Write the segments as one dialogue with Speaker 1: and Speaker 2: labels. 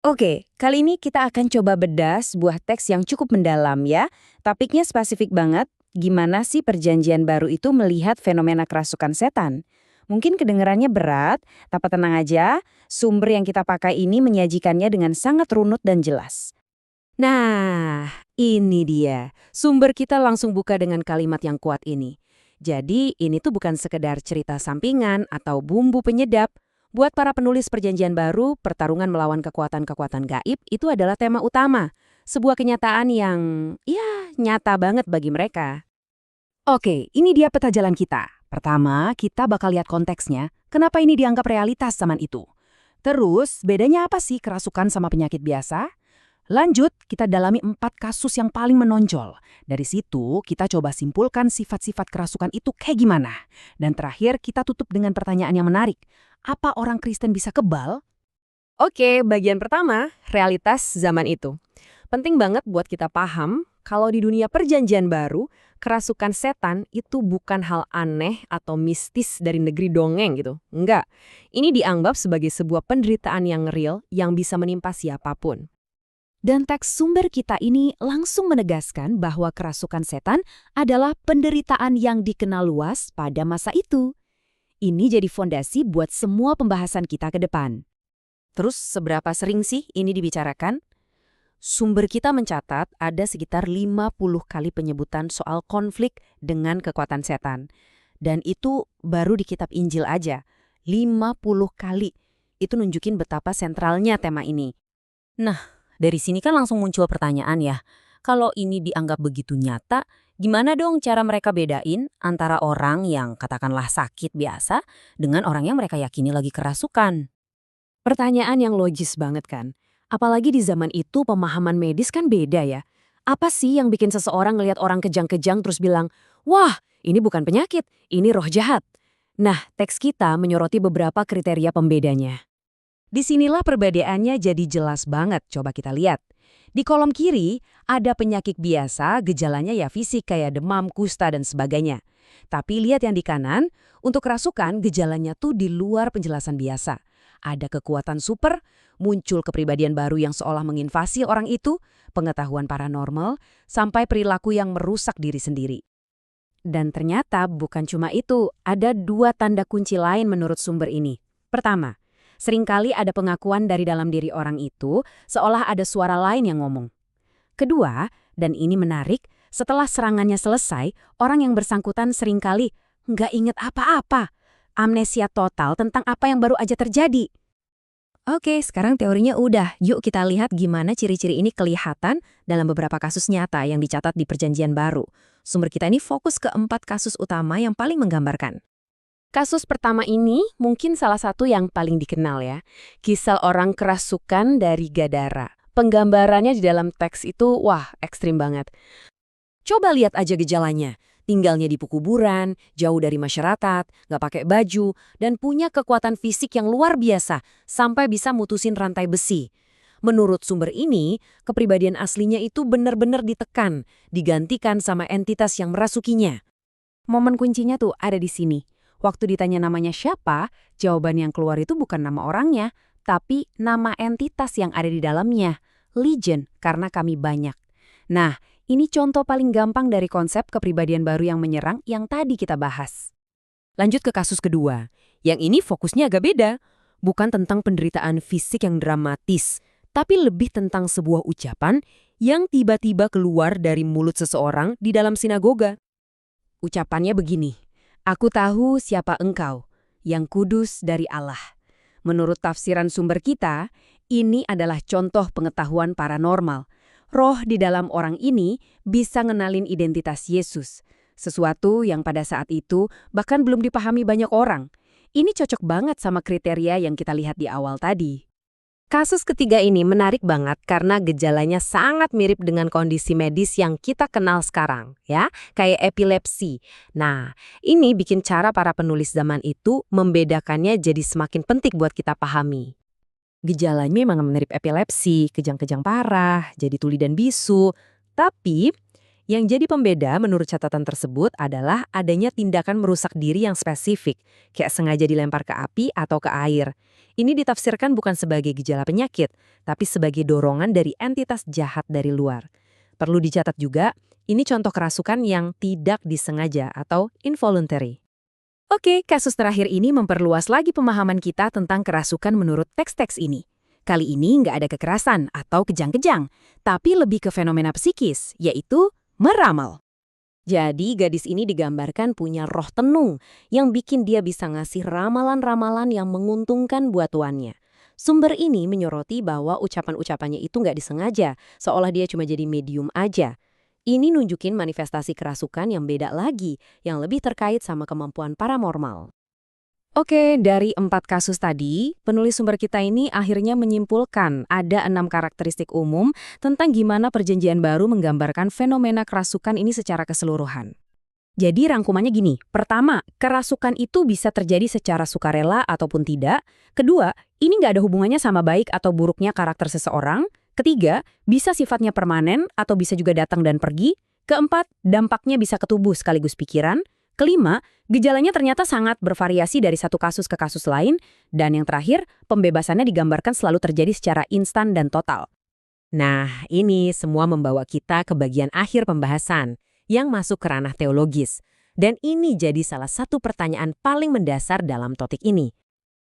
Speaker 1: Oke, kali ini kita akan coba bedah sebuah teks yang cukup mendalam ya. Topiknya spesifik banget, gimana sih perjanjian baru itu melihat fenomena kerasukan setan? Mungkin kedengarannya berat, tapi tenang aja, sumber yang kita pakai ini menyajikannya dengan sangat runut dan jelas.
Speaker 2: Nah, ini dia. Sumber kita langsung buka dengan kalimat yang kuat ini. Jadi, ini tuh bukan sekedar cerita sampingan atau bumbu penyedap. Buat para penulis perjanjian baru, pertarungan melawan kekuatan-kekuatan gaib itu adalah tema utama. Sebuah kenyataan yang, ya, nyata banget bagi mereka. Oke, ini dia peta jalan kita. Pertama, kita bakal lihat konteksnya, kenapa ini dianggap realitas zaman itu. Terus, bedanya apa sih kerasukan sama penyakit biasa? Lanjut, kita dalami 4 kasus yang paling menonjol. Dari situ, kita coba simpulkan sifat-sifat kerasukan itu kayak gimana. Dan terakhir, kita tutup dengan pertanyaan yang menarik. Apa orang Kristen bisa kebal? Oke, bagian pertama, realitas zaman itu. Penting banget buat kita paham kalau di dunia perjanjian baru, kerasukan setan itu bukan hal aneh atau mistis dari negeri dongeng gitu. Enggak, ini dianggap sebagai sebuah penderitaan yang real yang bisa menimpa siapapun. Dan teks sumber kita ini langsung menegaskan bahwa kerasukan setan adalah penderitaan yang dikenal luas pada masa itu. Ini jadi fondasi buat semua pembahasan kita ke depan. Terus seberapa sering sih ini dibicarakan? Sumber kita mencatat ada sekitar 50 kali penyebutan soal konflik dengan kekuatan setan. Dan itu baru di kitab Injil aja. 50 kali. Itu nunjukin betapa sentralnya tema ini. Nah, dari sini kan langsung muncul pertanyaan ya. Kalau ini dianggap begitu nyata, gimana dong cara mereka bedain antara orang yang katakanlah sakit biasa dengan orang yang mereka yakini lagi kerasukan? Pertanyaan yang logis banget kan? Apalagi di zaman itu pemahaman medis kan beda ya. Apa sih yang bikin seseorang ngelihat orang kejang-kejang terus bilang, wah ini bukan penyakit, ini roh jahat. Nah, teks kita menyoroti beberapa kriteria pembedanya. Disinilah perbedaannya jadi jelas banget, coba kita lihat. Di kolom kiri, ada penyakit biasa, gejalanya ya fisik kayak demam, kusta, dan sebagainya. Tapi lihat yang di kanan, untuk kerasukan gejalanya tuh di luar penjelasan biasa. Ada kekuatan super, muncul kepribadian baru yang seolah menginvasi orang itu, pengetahuan paranormal, sampai perilaku yang merusak diri sendiri. Dan ternyata bukan cuma itu, ada 2 tanda kunci lain menurut sumber ini. Pertama, seringkali ada pengakuan dari dalam diri orang itu, seolah ada suara lain yang ngomong. Kedua, dan ini menarik, setelah serangannya selesai, orang yang bersangkutan seringkali nggak inget apa-apa. Amnesia total tentang apa yang baru aja terjadi. Oke, sekarang teorinya udah. Yuk kita lihat gimana ciri-ciri ini kelihatan dalam beberapa kasus nyata yang dicatat di Perjanjian Baru. Sumber kita ini fokus ke 4 kasus utama yang paling menggambarkan. Kasus pertama ini mungkin salah satu yang paling dikenal ya. Kisah orang kerasukan dari Gadara. Penggambarannya di dalam teks itu, wah, ekstrim banget. Coba lihat aja gejalanya. Tinggalnya di pekuburan, jauh dari masyarakat, nggak pakai baju, dan punya kekuatan fisik yang luar biasa, sampai bisa mutusin rantai besi. Menurut sumber ini, kepribadian aslinya itu benar-benar ditekan, digantikan sama entitas yang merasukinya. Momen kuncinya tuh ada di sini. Waktu ditanya namanya siapa, jawaban yang keluar itu bukan nama orangnya, tapi nama entitas yang ada di dalamnya. Legion, karena kami banyak. Nah, ini contoh paling gampang dari konsep kepribadian baru yang menyerang yang tadi kita bahas. Lanjut ke kasus kedua. Yang ini fokusnya agak beda. Bukan tentang penderitaan fisik yang dramatis, tapi lebih tentang sebuah ucapan yang tiba-tiba keluar dari mulut seseorang di dalam sinagoga. Ucapannya begini, "Aku tahu siapa engkau, yang kudus dari Allah." Menurut tafsiran sumber kita, ini adalah contoh pengetahuan paranormal. Roh di dalam orang ini bisa ngenalin identitas Yesus, sesuatu yang pada saat itu bahkan belum dipahami banyak orang. Ini cocok banget sama kriteria yang kita lihat di awal tadi. Kasus ketiga ini menarik banget karena gejalanya sangat mirip dengan kondisi medis yang kita kenal sekarang, ya, kayak epilepsi. Nah, ini bikin cara para penulis zaman itu membedakannya jadi semakin penting buat kita pahami. Gejalanya memang mirip epilepsi, kejang-kejang parah, jadi tuli dan bisu. Tapi Yang jadi pembeda menurut catatan tersebut adalah adanya tindakan merusak diri yang spesifik, kayak sengaja dilempar ke api atau ke air. Ini ditafsirkan bukan sebagai gejala penyakit, tapi sebagai dorongan dari entitas jahat dari luar. Perlu dicatat juga, ini contoh kerasukan yang tidak disengaja atau involuntary. Oke, kasus terakhir ini memperluas lagi pemahaman kita tentang kerasukan menurut teks-teks ini. Kali ini nggak ada kekerasan atau kejang-kejang, tapi lebih ke fenomena psikis, yaitu meramal. Jadi gadis ini digambarkan punya roh tenung yang bikin dia bisa ngasih ramalan-ramalan yang menguntungkan buat tuannya. Sumber ini menyoroti bahwa ucapan-ucapannya itu nggak disengaja, seolah dia cuma jadi medium aja. Ini nunjukin manifestasi kerasukan yang beda lagi, yang lebih terkait sama kemampuan paranormal. Oke, dari 4 kasus tadi, penulis sumber kita ini akhirnya menyimpulkan ada 6 karakteristik umum tentang gimana perjanjian baru menggambarkan fenomena kerasukan ini secara keseluruhan. Jadi rangkumannya gini, pertama, kerasukan itu bisa terjadi secara sukarela ataupun tidak. Kedua, ini nggak ada hubungannya sama baik atau buruknya karakter seseorang. Ketiga, bisa sifatnya permanen atau bisa juga datang dan pergi. Keempat, dampaknya bisa ke tubuh sekaligus pikiran. Kelima, gejalanya ternyata sangat bervariasi dari satu kasus ke kasus lain. Dan yang terakhir, pembebasannya digambarkan selalu terjadi secara instan dan total. Nah, ini semua membawa kita ke bagian akhir pembahasan, yang masuk ke ranah teologis. Dan ini jadi salah satu pertanyaan paling mendasar dalam topik ini.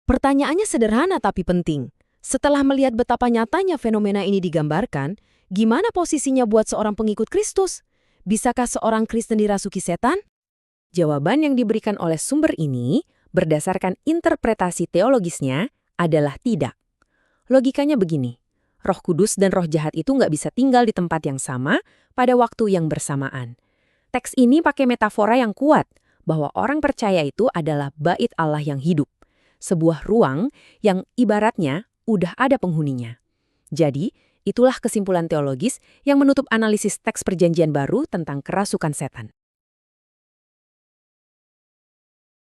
Speaker 2: Pertanyaannya sederhana tapi penting. Setelah melihat betapa nyatanya fenomena ini digambarkan, gimana posisinya buat seorang pengikut Kristus? Bisakah seorang Kristen dirasuki setan? Jawaban yang diberikan oleh sumber ini, berdasarkan interpretasi teologisnya, adalah tidak. Logikanya begini, Roh Kudus dan roh jahat itu nggak bisa tinggal di tempat yang sama pada waktu yang bersamaan. Teks ini pakai metafora yang kuat, bahwa orang percaya itu adalah bait Allah yang hidup. Sebuah ruang yang ibaratnya udah ada penghuninya. Jadi, itulah kesimpulan teologis yang menutup analisis teks Perjanjian Baru tentang kerasukan setan.